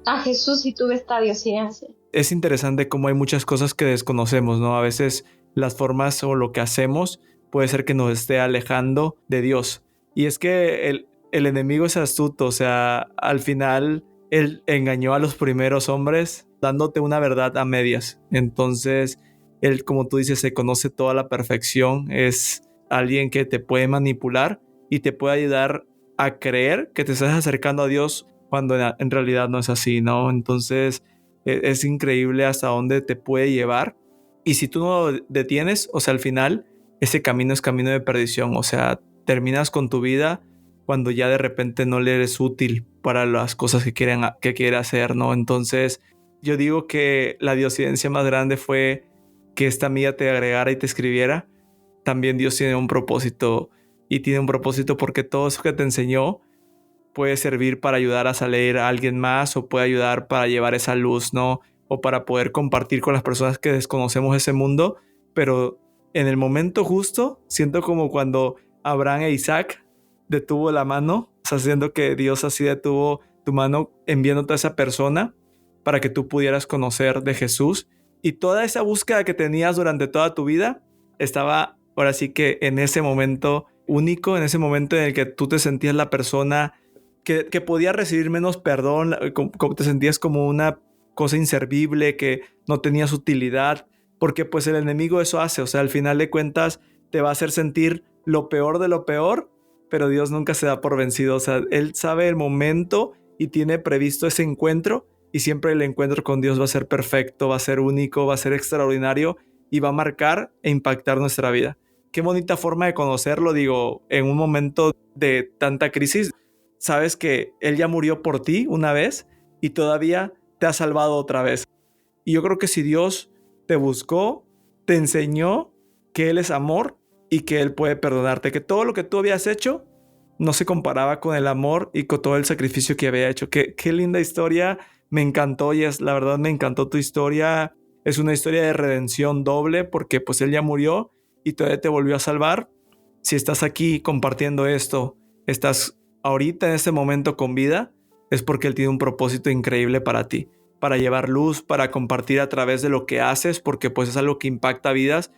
a Jesús y tuve esta diosidencia.
Es interesante cómo hay muchas cosas que desconocemos, ¿no? A veces las formas o lo que hacemos puede ser que nos esté alejando de Dios. Y es que el enemigo es astuto, o sea, al final él engañó a los primeros hombres dándote una verdad a medias. Entonces, él, como tú dices, se conoce toda la perfección, es alguien que te puede manipular y te puede ayudar a creer que te estás acercando a Dios cuando en realidad no es así, ¿no? Entonces es increíble hasta dónde te puede llevar, y si tú no lo detienes, o sea, al final ese camino es camino de perdición, o sea, terminas con tu vida cuando ya de repente no le eres útil para las cosas que quiere hacer, ¿no? Entonces yo digo que la diosidencia más grande fue que esta amiga te agregara y te escribiera. También Dios tiene un propósito, y tiene un propósito porque todo eso que te enseñó puede servir para ayudar a salir a alguien más, o puede ayudar para llevar esa luz, ¿no? O para poder compartir con las personas que desconocemos ese mundo, pero en el momento justo, siento como cuando Abraham e Isaac detuvo la mano, haciendo que Dios así detuvo tu mano, enviándote a esa persona para que tú pudieras conocer de Jesús, y toda esa búsqueda que tenías durante toda tu vida estaba ahora sí que en ese momento único, en ese momento en el que tú te sentías la persona que podía recibir menos perdón, como te sentías como una cosa inservible, que no tenías utilidad, porque pues el enemigo eso hace, o sea, al final de cuentas te va a hacer sentir lo peor de lo peor, pero Dios nunca se da por vencido, o sea, Él sabe el momento y tiene previsto ese encuentro, y siempre el encuentro con Dios va a ser perfecto, va a ser único, va a ser extraordinario, y va a marcar e impactar nuestra vida. Qué bonita forma de conocerlo, digo, en un momento de tanta crisis. Sabes que Él ya murió por ti una vez y todavía te ha salvado otra vez. Y yo creo que si Dios te buscó, te enseñó que Él es amor y que Él puede perdonarte, que todo lo que tú habías hecho no se comparaba con el amor y con todo el sacrificio que había hecho. Qué linda historia, me encantó, y la verdad me encantó tu historia. Es una historia de redención doble porque pues Él ya murió y todavía te volvió a salvar. Si estás aquí compartiendo esto, estás ahorita en este momento con vida, es porque Él tiene un propósito increíble para ti, para llevar luz, para compartir a través de lo que haces, porque pues es algo que impacta vidas.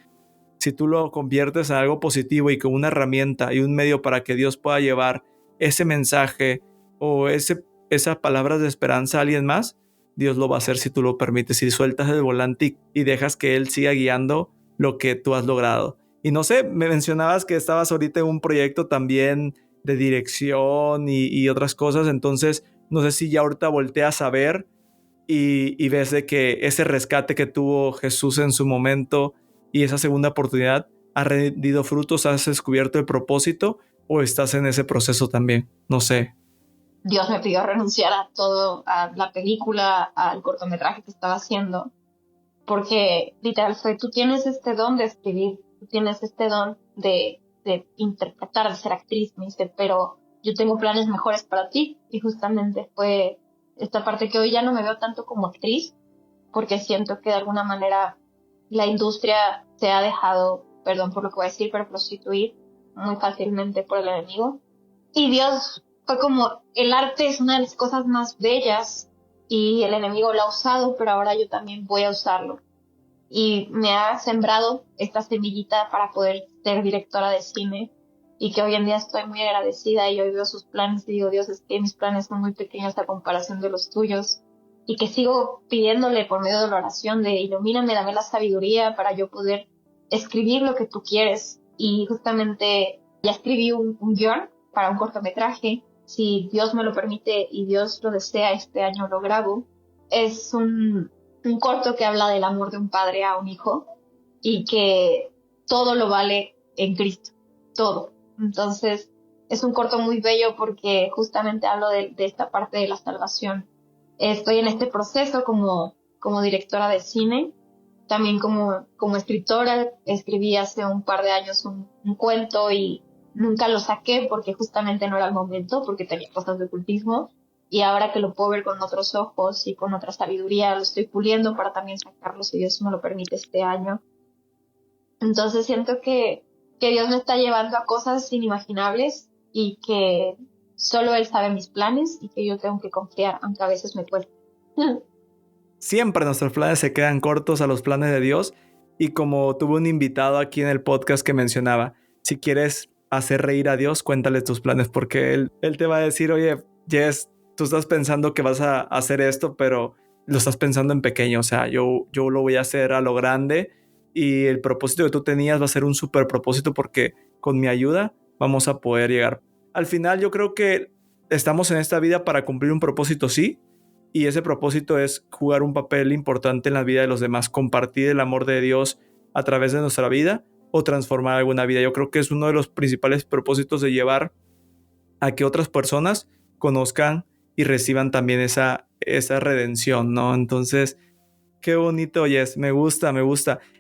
Si tú lo conviertes en algo positivo y con una herramienta y un medio para que Dios pueda llevar ese mensaje o esas palabras de esperanza a alguien más, Dios lo va a hacer si tú lo permites, si sueltas el volante y dejas que Él siga guiando lo que tú has logrado. Y no sé, me mencionabas que estabas ahorita en un proyecto también de dirección y otras cosas, entonces no sé si ya ahorita volteas a ver y ves de que ese rescate que tuvo Jesús en su momento y esa segunda oportunidad ha rendido frutos, has descubierto el propósito o estás en ese proceso también, no sé.
Dios me pidió renunciar a todo, a la película, al cortometraje que estaba haciendo, porque literal fue, tú tienes este don de escribir, tú tienes este don de interpretar, de ser actriz, me dice, pero yo tengo planes mejores para ti, y justamente fue esta parte que hoy ya no me veo tanto como actriz, porque siento que de alguna manera la industria se ha dejado, perdón por lo que voy a decir, pero prostituir muy fácilmente por el enemigo, y Dios fue como, el arte es una de las cosas más bellas y el enemigo lo ha usado, pero ahora yo también voy a usarlo. Y me ha sembrado esta semillita para poder ser directora de cine y que hoy en día estoy muy agradecida y hoy veo sus planes y digo, Dios, es que mis planes son muy pequeños a comparación de los tuyos, y que sigo pidiéndole por medio de la oración de ilumíname, dame la sabiduría para yo poder escribir lo que tú quieres. Y justamente ya escribí un guión para un cortometraje. Si Dios me lo permite y Dios lo desea, este año lo grabo. Es un corto que habla del amor de un padre a un hijo y que todo lo vale en Cristo, todo. Entonces es un corto muy bello porque justamente hablo de esta parte de la salvación. Estoy en este proceso como directora de cine, también como escritora. Escribí hace un par de años un cuento y nunca lo saqué porque justamente no era el momento, porque tenía cosas de ocultismo, y ahora que lo puedo ver con otros ojos y con otra sabiduría, lo estoy puliendo para también sacarlo, si Dios me lo permite, este año. Entonces siento que Dios me está llevando a cosas inimaginables y que solo Él sabe mis planes y que yo tengo que confiar, aunque a veces me cuesta.
Siempre nuestros planes se quedan cortos a los planes de Dios, y como tuve un invitado aquí en el podcast que mencionaba, si quieres hacer reír a Dios, cuéntale tus planes, porque él te va a decir, oye, Jess, tú estás pensando que vas a hacer esto, pero lo estás pensando en pequeño, o sea, yo lo voy a hacer a lo grande, y el propósito que tú tenías va a ser un súper propósito porque con mi ayuda vamos a poder llegar. Al final yo creo que estamos en esta vida para cumplir un propósito, sí, y ese propósito es jugar un papel importante en la vida de los demás, compartir el amor de Dios a través de nuestra vida o transformar alguna vida. Yo creo que es uno de los principales propósitos de llevar a que otras personas conozcan y reciban también esa redención, ¿no? Entonces, qué bonito, Jess, me gusta.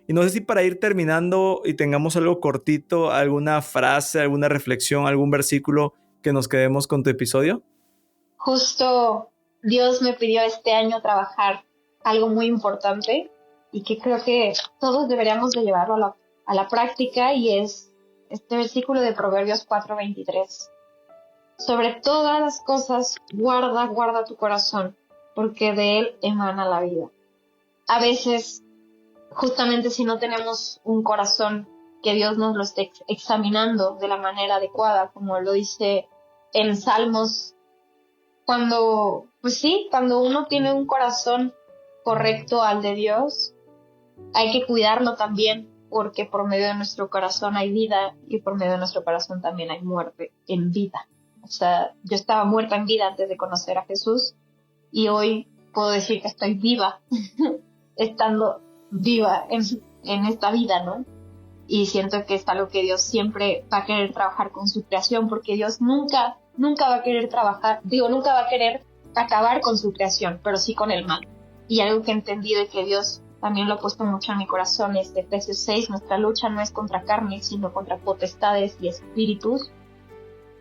Y no sé si para ir terminando y tengamos algo cortito, alguna frase, alguna reflexión, algún versículo que nos quedemos con tu episodio.
Justo Dios me pidió este año trabajar algo muy importante y que creo que todos deberíamos de llevarlo a la práctica, y es este versículo de Proverbios 4:23. Sobre todas las cosas, guarda tu corazón, porque de él emana la vida. A veces, justamente si no tenemos un corazón que Dios nos lo esté examinando de la manera adecuada, como lo dice en Salmos, cuando uno tiene un corazón correcto al de Dios, hay que cuidarlo también, porque por medio de nuestro corazón hay vida y por medio de nuestro corazón también hay muerte en vida. O sea, yo estaba muerta en vida antes de conocer a Jesús y hoy puedo decir que estoy viva, estando viva en esta vida, ¿no? Y siento que es algo que Dios siempre va a querer trabajar con su creación, porque Dios nunca va a querer nunca va a querer acabar con su creación, pero sí con el mal. Y algo que he entendido es que Dios también lo he puesto mucho en mi corazón, es de Efesios 6, nuestra lucha no es contra carne, sino contra potestades y espíritus.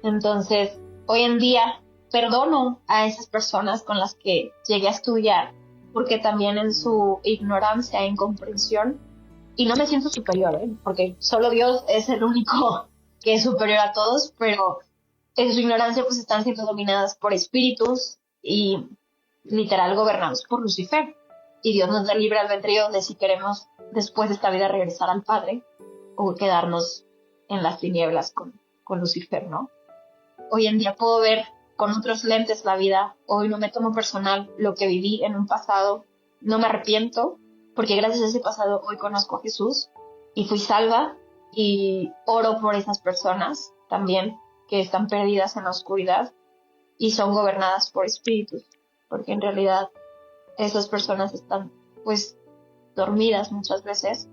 Entonces, hoy en día perdono a esas personas con las que llegué a estudiar, porque también en su ignorancia e incomprensión, y no me siento superior, porque solo Dios es el único que es superior a todos, pero en su ignorancia pues están siendo dominadas por espíritus y literal gobernados por Lucifer. Y Dios nos da libre albedrío de si queremos después de esta vida regresar al Padre o quedarnos en las tinieblas con Lucifer, ¿no? Hoy en día puedo ver con otros lentes la vida. Hoy no me tomo personal lo que viví en un pasado. No me arrepiento, porque gracias a ese pasado hoy conozco a Jesús y fui salva, y oro por esas personas también que están perdidas en la oscuridad y son gobernadas por espíritus, porque en realidad esas personas están pues dormidas muchas veces.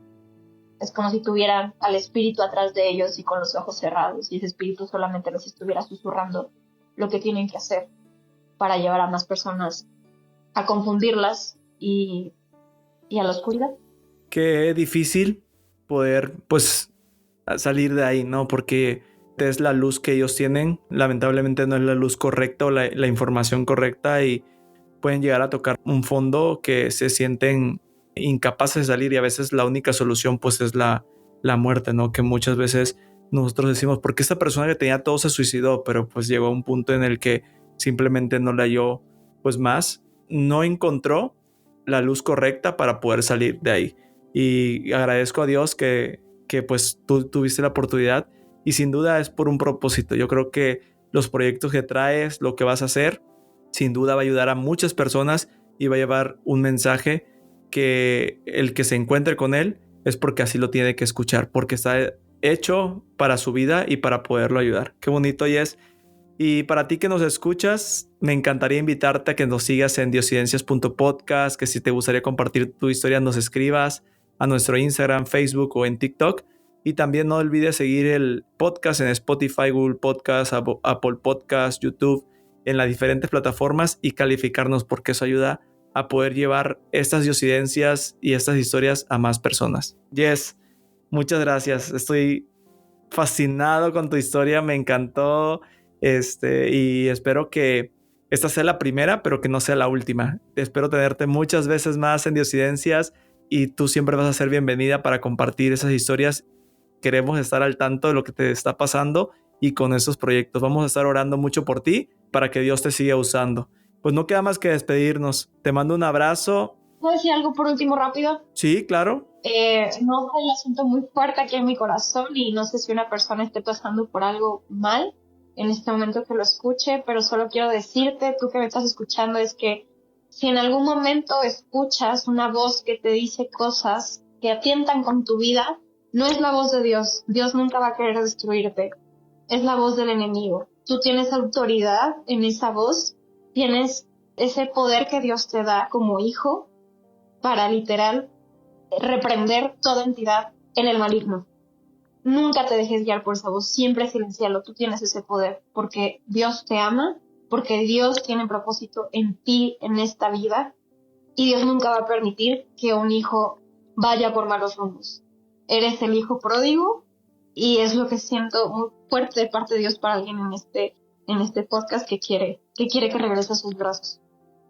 Es como si tuvieran al espíritu atrás de ellos y con los ojos cerrados, y ese espíritu solamente les estuviera susurrando lo que tienen que hacer para llevar a más personas a confundirlas y a la oscuridad.
Qué difícil poder pues salir de ahí, ¿no? Porque es la luz que ellos tienen, lamentablemente no es la luz correcta o la información correcta, y pueden llegar a tocar un fondo que se sienten incapaces de salir, y a veces la única solución pues es la muerte, ¿no? Que muchas veces nosotros decimos, ¿por qué esta persona que tenía todo se suicidó? Pero pues llegó a un punto en el que simplemente no le halló pues más, no encontró la luz correcta para poder salir de ahí. Y agradezco a Dios que pues tú tuviste la oportunidad, y sin duda es por un propósito. Yo creo que los proyectos que traes, lo que vas a hacer, sin duda va a ayudar a muchas personas y va a llevar un mensaje que el que se encuentre con él es porque así lo tiene que escuchar, porque está hecho para su vida y para poderlo ayudar. Qué bonito, Jess. Y para ti que nos escuchas, me encantaría invitarte a que nos sigas en diosidencias.podcast, que si te gustaría compartir tu historia nos escribas a nuestro Instagram, Facebook o en TikTok. Y también no olvides seguir el podcast en Spotify, Google Podcast, Apple Podcast, YouTube, en las diferentes plataformas, y calificarnos, porque eso ayuda a poder llevar estas diosidencias y estas historias a más personas. Jess, muchas gracias. Estoy fascinado con tu historia, me encantó. Y espero que esta sea la primera, pero que no sea la última. Espero tenerte muchas veces más en Diosidencias, y tú siempre vas a ser bienvenida para compartir esas historias. Queremos estar al tanto de lo que te está pasando y con estos proyectos. Vamos a estar orando mucho por ti para que Dios te siga usando. Pues no queda más que despedirnos. Te mando un abrazo.
¿Puedo decir algo por último rápido?
Sí, claro.
No, hay un asunto muy fuerte aquí en mi corazón, y no sé si una persona esté pasando por algo mal en este momento que lo escuche, pero solo quiero decirte, tú que me estás escuchando, es que si en algún momento escuchas una voz que te dice cosas que atientan con tu vida, no es la voz de Dios. Dios nunca va a querer destruirte. Es la voz del enemigo. Tú tienes autoridad en esa voz, tienes ese poder que Dios te da como hijo para literal reprender toda entidad en el maligno. Nunca te dejes guiar por esa voz, siempre silencialo. Tú tienes ese poder porque Dios te ama, porque Dios tiene propósito en ti, en esta vida, y Dios nunca va a permitir que un hijo vaya por malos rumbos. Eres el hijo pródigo, y es lo que siento muy fuerte de parte de Dios para alguien en este podcast que quiere que regrese a sus brazos.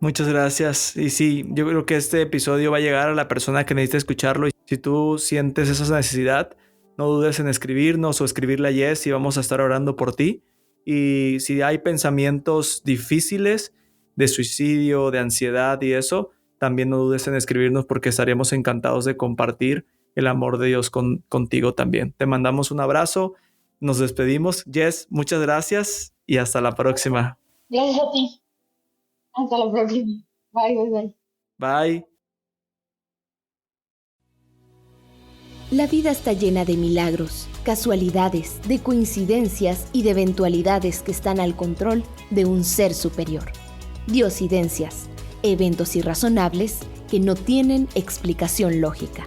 Muchas gracias. Y sí, yo creo que este episodio va a llegar a la persona que necesita escucharlo, y si tú sientes esa necesidad, no dudes en escribirnos o escribirle a Jess, y vamos a estar orando por ti. Y si hay pensamientos difíciles de suicidio, de ansiedad y eso, también no dudes en escribirnos, porque estaríamos encantados de compartir el amor de Dios contigo también. Te mandamos un abrazo, nos despedimos. Jess, muchas gracias y hasta la próxima.
Gracias a ti. Hasta la próxima. Bye, bye, bye.
Bye.
La vida está llena de milagros, casualidades, de coincidencias y de eventualidades que están al control de un ser superior. Diosidencias, eventos irrazonables que no tienen explicación lógica.